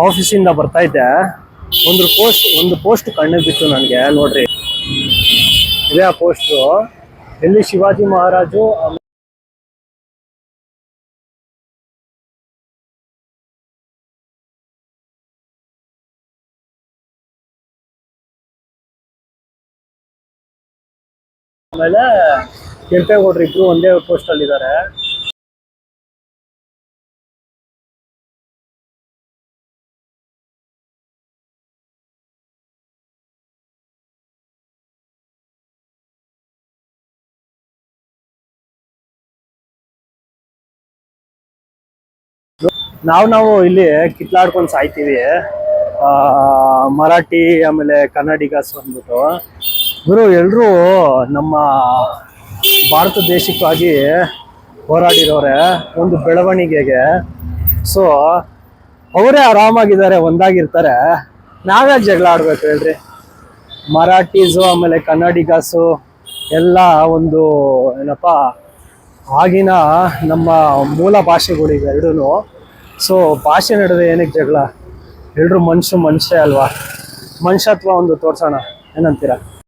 ಆಫೀಸಿಂದ ಬರ್ತಾ ಇದ್ದೆ, ಒಂದು ಪೋಸ್ಟ್ ಕಣ್ಣಿಗೆ ಬಿತ್ತು ನನಗೆ. ನೋಡ್ರಿ, ಇದೇ ಆ ಪೋಸ್ಟು. ಎಲ್ಲಿ ಶಿವಾಜಿ ಮಹಾರಾಜು ಆಮೇಲೆ ಕೆಂಪೇಗೌಡರು ಇಬ್ರು ಒಂದೇ ಪೋಸ್ಟ್ ಅಲ್ಲಿ ಇದ್ದಾರೆ. ನಾವು ಇಲ್ಲಿ ಕಿತ್ಲಾಡ್ಕೊಂಡು ಸಾಯ್ತೀವಿ. ಮರಾಠಿ ಆಮೇಲೆ ಕನ್ನಡಿಗಸ್ ಬಂದ್ಬಿಟ್ಟು ಗುರು ಎಲ್ರೂ ನಮ್ಮ ಭಾರತ ದೇಶಕ್ಕಾಗಿ ಹೋರಾಡಿರೋರೆ ಒಂದು ಬೆಳವಣಿಗೆಗೆ. ಸೊ ಅವರೇ ಆರಾಮಾಗಿದ್ದಾರೆ, ಒಂದಾಗಿರ್ತಾರೆ. ನಾವೇ ಜಗಳ ಆಡ್ಬೇಕು ಹೇಳ್ರಿ? ಮರಾಠೀಸು ಆಮೇಲೆ ಕನ್ನಡಿಗಸು ಎಲ್ಲ ಒಂದು ಏನಪ್ಪ ಆಗಿನ ನಮ್ಮ ಮೂಲ ಭಾಷೆಗಳಿವೆ ಎರಡೂ. ಸೊ ಭಾಷೆ ನಡುವೆ ಏನಕ್ಕೆ ಜಗಳ? ಎಲ್ರು ಮನುಷ್ಯ ಅಲ್ವಾ? ಮನುಷ್ಯತ್ವ ಒಂದು ತೋರ್ಸೋಣ, ಏನಂತೀರಾ?